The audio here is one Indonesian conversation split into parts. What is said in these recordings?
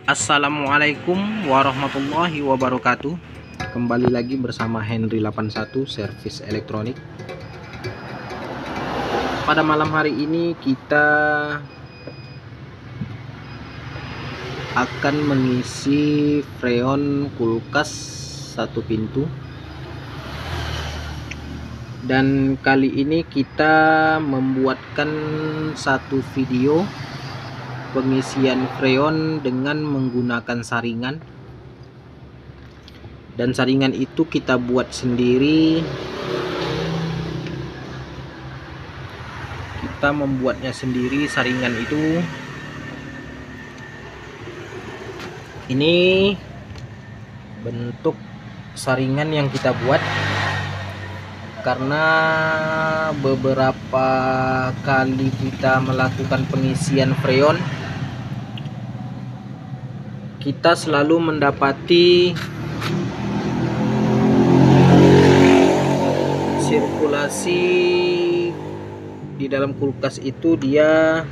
Assalamualaikum warahmatullahi wabarakatuh. Kembali lagi bersama Henry 81 Servis Elektronik. Pada malam hari ini kita akan mengisi freon kulkas satu pintu. Dan kali ini kita membuatkan satu video pengisian freon dengan menggunakan saringan, dan saringan itu kita buat sendiri. Kita membuatnya sendiri saringan itu. Ini bentuk saringan yang kita buat karena beberapa kali kita melakukan pengisian freon, kita selalu mendapati sirkulasi di dalam kulkas itu dia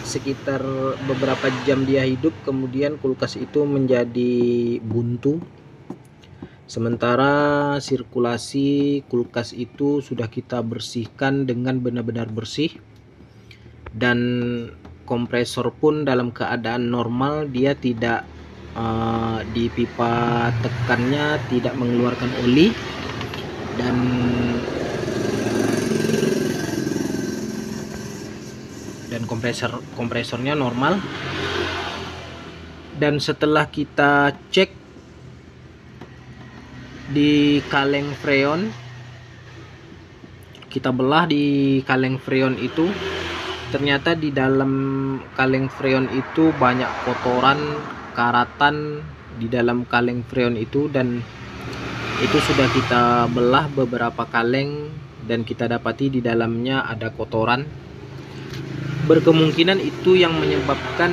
sekitar beberapa jam dia hidup, kemudian kulkas itu menjadi buntu. Sementara sirkulasi kulkas itu sudah kita bersihkan dengan benar-benar bersih, dan kompresor pun dalam keadaan normal, dia tidak di pipa tekannya tidak mengeluarkan oli, dan kompresornya normal. Dan setelah kita cek di kaleng freon, kita belah di kaleng freon itu, ternyata di dalam kaleng freon itu banyak kotoran, karatan di dalam kaleng freon itu, dan itu sudah kita belah beberapa kaleng dan kita dapati di dalamnya ada kotoran. Berkemungkinan itu yang menyebabkan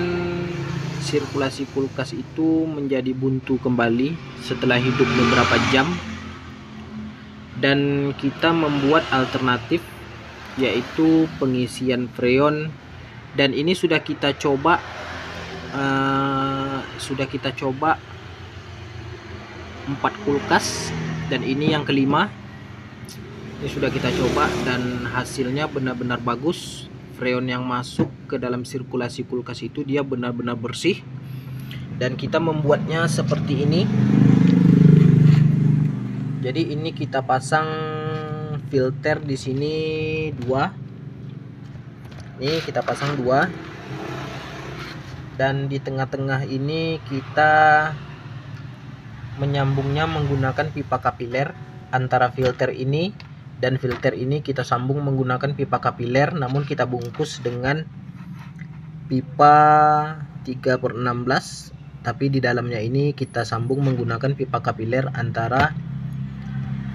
sirkulasi kulkas itu menjadi buntu kembali setelah hidup beberapa jam. Dan kita membuat alternatif, yaitu pengisian freon, dan ini sudah kita coba 4 kulkas, dan ini yang kelima. Ini sudah kita coba dan hasilnya benar-benar bagus. Freon yang masuk ke dalam sirkulasi kulkas itu dia benar-benar bersih, dan kita membuatnya seperti ini. Jadi ini kita pasang filter di sini 2. Ini kita pasang 2, dan di tengah-tengah ini kita menyambungnya menggunakan pipa kapiler. Antara filter ini dan filter ini kita sambung menggunakan pipa kapiler, namun kita bungkus dengan pipa 3/16, tapi di dalamnya ini kita sambung menggunakan pipa kapiler. Antara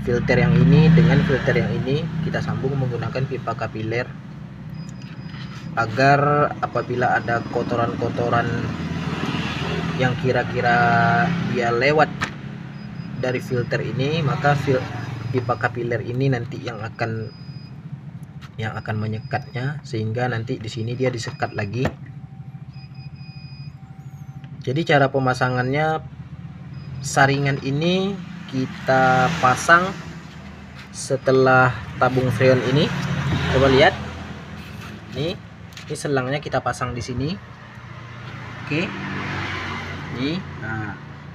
filter yang ini dengan filter yang ini kita sambung menggunakan pipa kapiler, agar apabila ada kotoran-kotoran yang kira-kira dia lewat dari filter ini, maka pipa kapiler ini nanti yang akan menyekatnya, sehingga nanti di sini dia disekat lagi. Jadi cara pemasangannya, saringan ini kita pasang setelah tabung freon ini. Coba lihat, ini selangnya kita pasang di sini. Oke, ini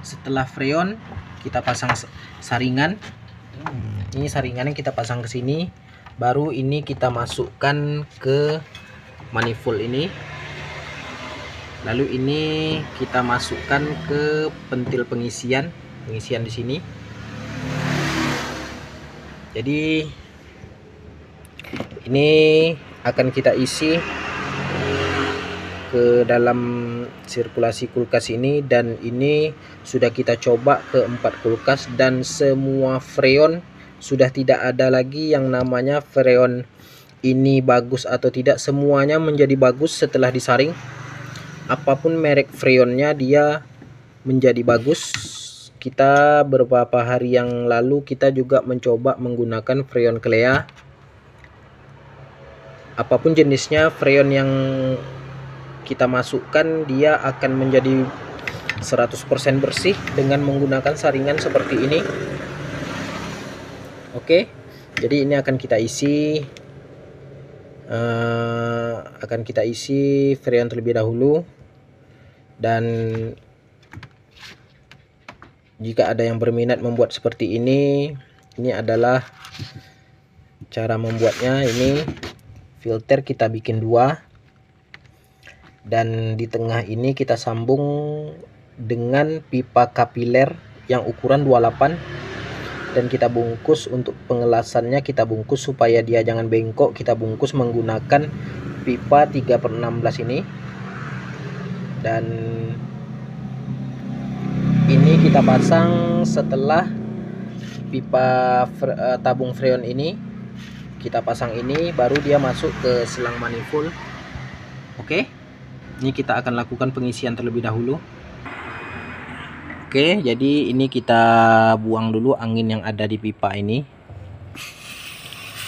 setelah freon kita pasang saringan. Ini saringannya kita pasang ke sini, baru ini kita masukkan ke manifold ini, lalu ini kita masukkan ke pentil pengisian di sini. Jadi ini akan kita isi ke dalam sirkulasi kulkas ini, dan ini sudah kita coba ke 4 kulkas, dan semua freon sudah tidak ada lagi yang namanya freon ini bagus atau tidak. Semuanya menjadi bagus setelah disaring. Apapun merek freonnya dia menjadi bagus. Kita beberapa hari yang lalu kita juga mencoba menggunakan freon Clea, apapun jenisnya freon yang kita masukkan, dia akan menjadi 100% bersih dengan menggunakan saringan seperti ini. Oke, jadi ini akan kita isi freon terlebih dahulu. Dan jika ada yang berminat membuat seperti ini adalah cara membuatnya. Ini filter kita bikin 2, dan di tengah ini kita sambung dengan pipa kapiler yang ukuran 28, dan kita bungkus. Untuk pengelasannya kita bungkus supaya dia jangan bengkok, kita bungkus menggunakan pipa 3/16 ini. Dan ini kita pasang setelah pipa tabung freon ini kita pasang, ini baru dia masuk ke selang manifold. Oke, ini kita akan lakukan pengisian terlebih dahulu. Oke, jadi ini kita buang dulu angin yang ada di pipa ini.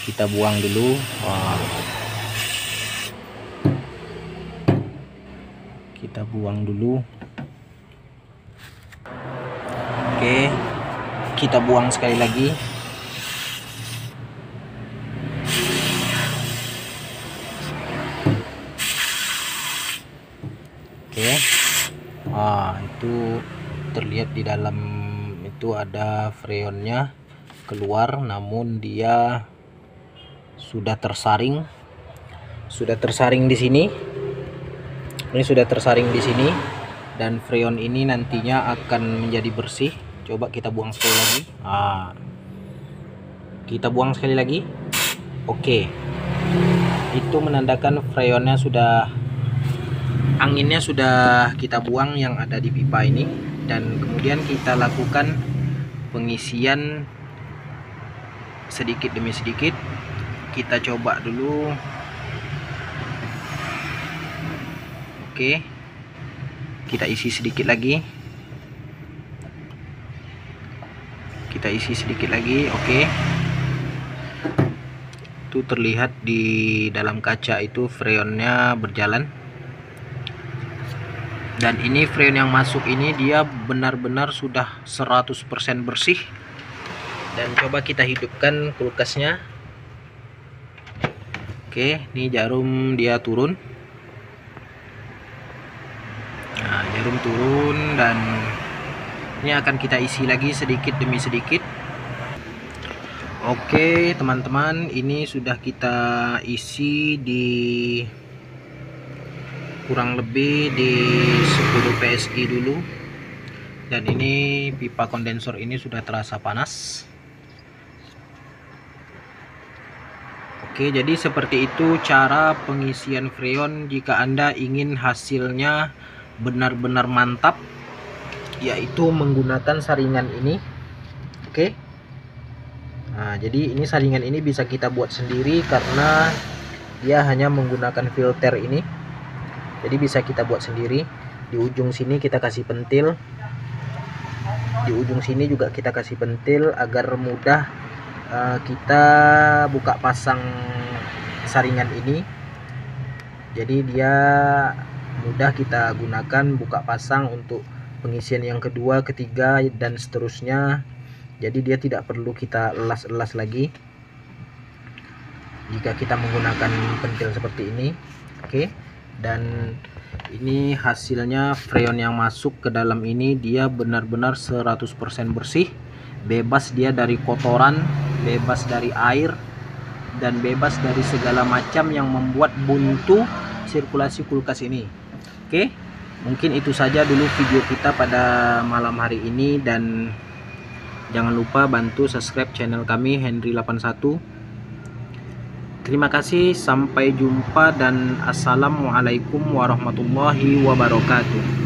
Kita buang dulu. Kita buang dulu. Oke, kita buang sekali lagi. Oke, itu terlihat di dalam itu ada freonnya keluar, namun dia sudah tersaring di sini. Ini sudah tersaring di sini, dan freon ini nantinya akan menjadi bersih. Coba kita buang sekali lagi. Kita buang sekali lagi. Oke, itu menandakan freonnya sudah, anginnya sudah kita buang yang ada di pipa ini. Dan kemudian kita lakukan pengisian sedikit demi sedikit. Kita coba dulu. Oke, kita isi sedikit lagi. Kita isi sedikit lagi. Oke, itu terlihat di dalam kaca itu freonnya berjalan. Dan ini freon yang masuk ini dia benar-benar sudah 100% bersih. Dan coba kita hidupkan kulkasnya. Oke, ini jarum dia turun. Nah, jarum turun, dan ini akan kita isi lagi sedikit demi sedikit. Oke teman-teman, ini sudah kita isi di kurang lebih di 10 PSI dulu. Dan ini pipa kondensor ini sudah terasa panas. Oke, jadi seperti itu cara pengisian freon jika Anda ingin hasilnya benar-benar mantap, yaitu menggunakan saringan ini. Oke, nah jadi ini saringan ini bisa kita buat sendiri karena dia hanya menggunakan filter ini, jadi bisa kita buat sendiri. Di ujung sini kita kasih pentil, di ujung sini juga kita kasih pentil agar mudah kita buka pasang saringan ini. Jadi dia mudah kita gunakan buka pasang untuk pengisian yang kedua, ketiga, dan seterusnya. Jadi dia tidak perlu kita elas-elas lagi jika kita menggunakan pentil seperti ini. Oke, dan ini hasilnya freon yang masuk ke dalam ini dia benar-benar 100% bersih, bebas dia dari kotoran, bebas dari air, dan bebas dari segala macam yang membuat buntu sirkulasi kulkas ini. Oke, mungkin itu saja dulu video kita pada malam hari ini, dan jangan lupa bantu subscribe channel kami Henry81. Terima kasih, sampai jumpa, dan assalamualaikum warahmatullahi wabarakatuh.